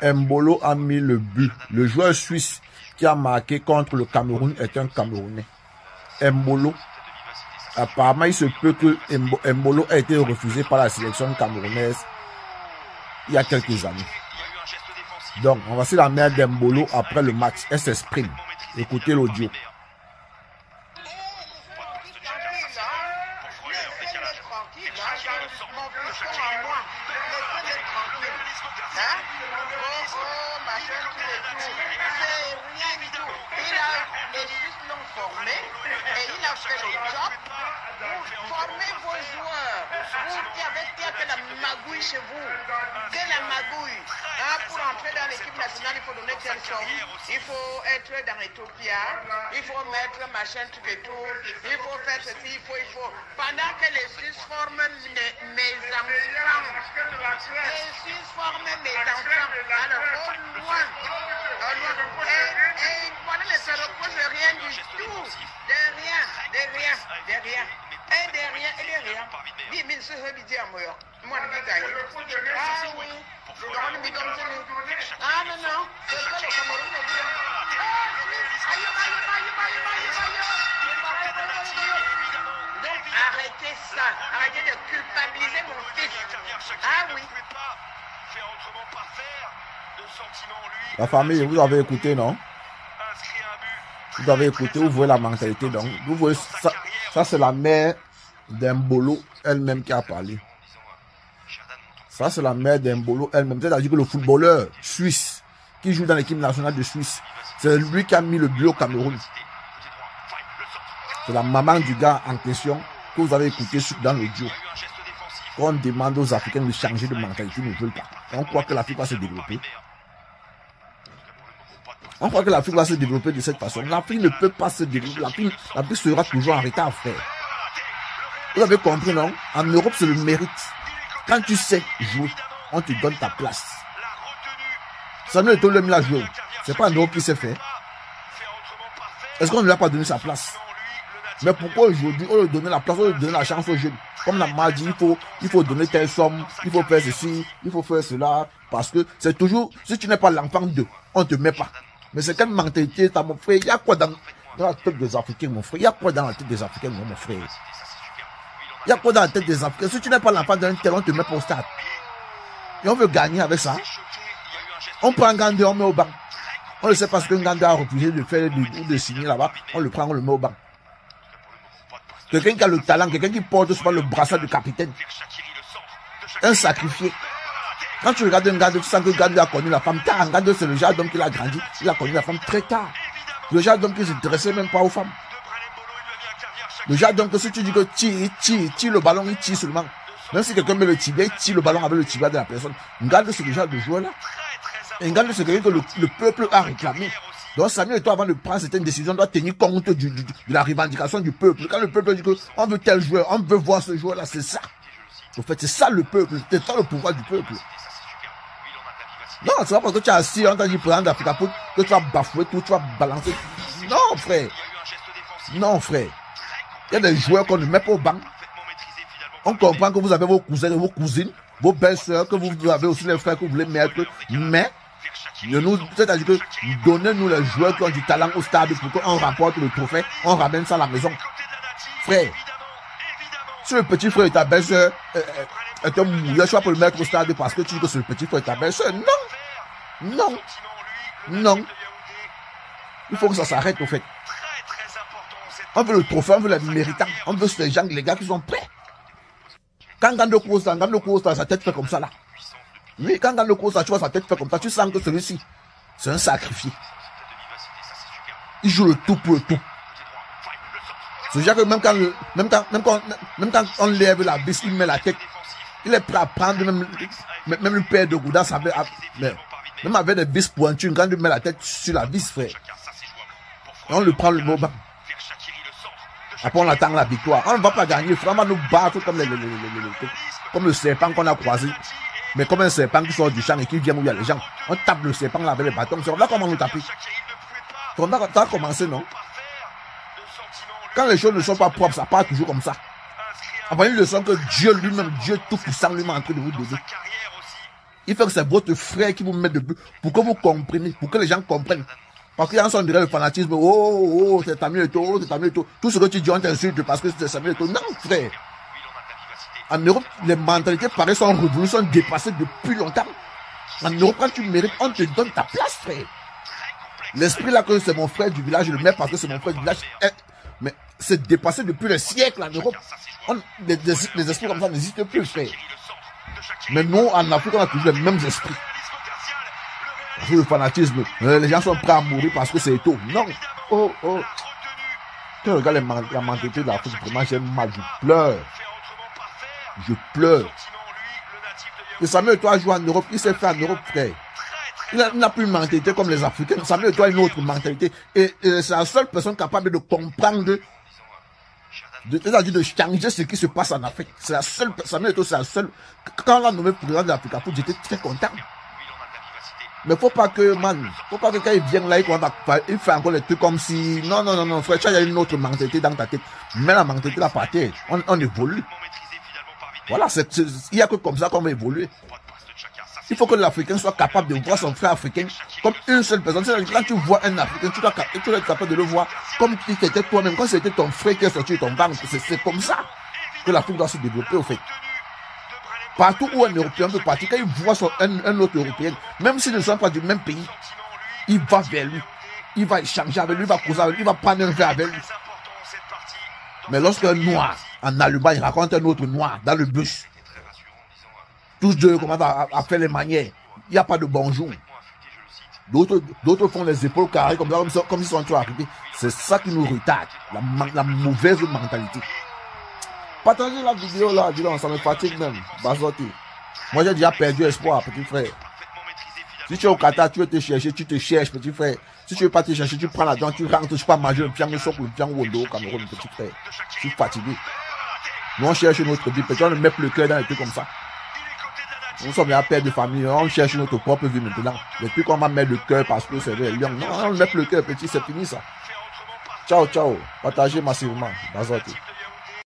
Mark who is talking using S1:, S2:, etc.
S1: Mbolo a mis le but. Le joueur suisse qui a marqué contre le Cameroun est un Camerounais. Mbolo. Apparemment, il se peut que Mbolo ait été refusé par la sélection camerounaise il y a quelques années. Donc, on va voir la mère d'Mbolo après le match. Elle s'exprime. Écoutez l'audio.
S2: Chez vous, que la magouille. Pour entrer dans l'équipe nationale, il faut donner telle somme. Il faut être dans Ethiopia. Il faut mettre machin, tout et tout. Il faut faire ceci, il faut. Pendant que les Suisses forment mes enfants. Les Suisses forment mes enfants. Alors, au loin. Et voilà, ne se repose rien du tout. De rien. Et de rien. Dis, mais ce que je dis à moi. Moi, je vais gagner. Ah oui. Ah non, non. C'est ça le Cameroun. Donc, arrêtez ça. Arrêtez de culpabiliser mon fils. Ah oui.
S1: La famille, vous avez écouté, non? Vous avez écouté, vous voyez la mentalité. Donc, vous voyez, ça c'est la mère d'Mbolo elle-même qui a parlé. Ça, c'est la mère d'Mbolo elle-même. C'est-à-dire que le footballeur suisse qui joue dans l'équipe nationale de Suisse, c'est lui qui a mis le but au Cameroun. C'est la maman du gars en question que vous avez écouté dans l'audio. Quand on demande aux Africains de changer de mentalité, ils ne veulent pas. On croit que l'Afrique va se développer. On croit que l'Afrique va se développer de cette façon. L'Afrique ne peut pas se développer. L'Afrique sera toujours en retard, frère. Vous avez compris, non? En Europe, c'est le mérite. Quand tu sais jouer, on te donne ta place. Samuel Eto'o l'a joué. C'est pas un Europe qui s'est fait. Est-ce qu'on ne lui a pas donné sa place? Mais pourquoi aujourd'hui, on lui donne la place, on lui donne la chance aux jeunes? Comme la m'a dit, il faut donner telle somme, il faut faire ceci, il faut faire cela. Parce que c'est toujours, si tu n'es pas l'enfant d'eux, on ne te met pas. Mais c'est quelle mentalité, t'as mon frère? Il y a quoi dans la tête des Africains, mon frère? Il y a quoi dans la tête des Africains, mon frère? Il y a quoi dans la tête des Africains? Si tu n'es pas l'enfant d'un tel, on te met pas au stade. Et on veut gagner avec ça. On prend Gandé, on met au banc. On ne sait pas ce qu'un Gandé a refusé de faire ou de signer là-bas. On le prend, on le met au banc. Quelqu'un qui a le talent, quelqu'un qui porte souvent le brassard du capitaine. Un sacrifié. Quand tu regardes un Gandé, tu sens que Gandé a connu la femme tard. Gandé, c'est le genre d'homme qui a grandi. Il a connu la femme très tard. Le genre d'homme qui ne s'intéressait même pas aux femmes. Le genre donc si tu dis que tire le ballon, il tire seulement. Même si quelqu'un met le tibia, il tire le ballon avec le tibia de la personne. Regarde ce genre de joueur là. Et regarde ce que le peuple a réclamé. Donc Samuel Eto'o, avant de prendre certaines décisions, doit tenir compte de la revendication du peuple. Quand le peuple dit que on veut tel joueur, on veut voir ce joueur là, c'est ça. En fait, c'est ça le peuple, c'est ça le pouvoir du peuple. Non, c'est pas parce que tu as assis, on t'a dit président d'Africa Foot que tu vas bafouer tout, tu vas balancer. Non frère. Non frère. Il y a des joueurs qu'on ne met pas au banc. On comprend que vous avez vos cousins et vos cousines, vos belles-sœurs, que vous avez aussi les frères que vous voulez mettre. Mais, c'est-à-dire que donnez-nous les joueurs qui ont du talent au stade pour qu'on rapporte le trophée, on ramène ça à la maison. Frère, si le petit frère et ta belle-sœur est un mouilleur, tu vas pas le mettre au stade parce que tu dis que c'est le petit frère et ta belle-sœur. Non. Non. Non. Il faut que ça s'arrête au fait. On veut le trophée, on veut les méritants, on veut ces gens, les gars qui sont prêts. Quand Gando Costa, sa tête fait comme ça là. Oui, quand Gando Costa, tu vois sa tête fait comme ça, tu sens que celui-ci, c'est un sacrifié. Il joue le tout pour le tout. C'est-à-dire que même quand on lève la vis, il met la tête. Il est prêt à prendre même le père de Gouda, même avec des vis pointues, quand il met la tête sur la vis, frère. On le prend le mot banc. Après, on attend la victoire. On ne va pas gagner. On va nous battre comme le serpent qu'on a croisé. Mais comme un serpent qui sort du champ et qui vient où il y a les gens. On tape le serpent là avec les bâtons. C'est là comment nous taper. Ça a commencé, non? Quand les choses ne sont pas propres, ça part toujours comme ça. Enfin, une leçon que Dieu lui-même, Dieu tout puissant lui-même en train de vous donner. Il faut que c'est votre frère qui vous met debout pour que vous compreniez, pour que les gens comprennent. Parce qu'il y a un son derrière le fanatisme. Oh, c'est Samuel Eto'o, c'est Samuel Eto'o. Tout ce que tu dis, on t'insulte parce que c'est Samuel Eto'o. Non, frère. En Europe, les mentalités pareilles sont révolues, sont dépassées depuis longtemps. En Europe, quand tu mérites, on te donne ta place, frère. L'esprit là que c'est mon frère du village, je le mets parce que c'est mon frère du village. Mais c'est dépassé depuis des siècles en Europe. Les esprits comme ça n'existent plus, frère. Mais nous, en Afrique, on a toujours les mêmes esprits. Le fanatisme, les gens sont prêts à mourir parce que c'est Eto'o. Non. Oh. Quand je regarde la mentalité de l'Afrique, vraiment j'ai mal, je pleure. Je pleure. Et Samuel Eto'o a joué en Europe, il s'est fait en Europe, frère. Il n'a plus une mentalité comme les Africains. Samuel Eto'o a une autre mentalité. Et c'est la seule personne capable de comprendre, c'est-à-dire de changer ce qui se passe en Afrique. C'est la seule, Samuel Eto'o, c'est la seule. Quand on l'a nommé président de l'Afrique, j'étais très content. Mais faut pas que quand il vient là, il fait encore les trucs comme si, non, frère, tu as une autre mentalité dans ta tête. Mais la mentalité là, par terre, on évolue. Voilà, il n'y a que comme ça qu'on va évoluer. Il faut que l'Africain soit capable de voir son frère africain comme une seule personne. Quand tu vois un Africain, tu dois être capable de le voir comme si c'était toi-même, comme si c'était ton frère qui est sorti de ton ventre. C'est comme ça que l'Afrique doit se développer, au fait. Partout où un Européen peut partir, quand il voit un autre Européen, même s'ils ne sont pas du même pays, il va vers lui. Il va échanger avec lui, il va causer avec lui, il va prendre un verre avec lui. Mais lorsqu'un noir, en Allemagne, raconte un autre noir dans le bus, tous deux commencent à faire les manières. Il n'y a pas de bonjour. D'autres font les épaules carrées comme s'ils sont trop arrivés. C'est ça qui nous retarde, la mauvaise mentalité. Partagez la vidéo là, dis-le, ça me fatigue même. Bazotti. Moi j'ai déjà perdu espoir, petit frère. Si tu es au Qatar, tu veux te chercher, tu te cherches, petit frère. Si tu veux pas te chercher, tu prends l'argent, tu rentres, tu peux manger le piano, le piano au Cameroun, petit frère. Je suis fatigué. Nous on cherche notre vie, peut-être on ne met plus le cœur dans les trucs comme ça. Nous sommes là, père de famille, on cherche notre propre vie maintenant. Et puis qu'on va mettre le cœur parce que c'est les lions. Non, on ne met plus le cœur, petit, c'est fini ça. Ciao. Partagez massivement. Bazotti.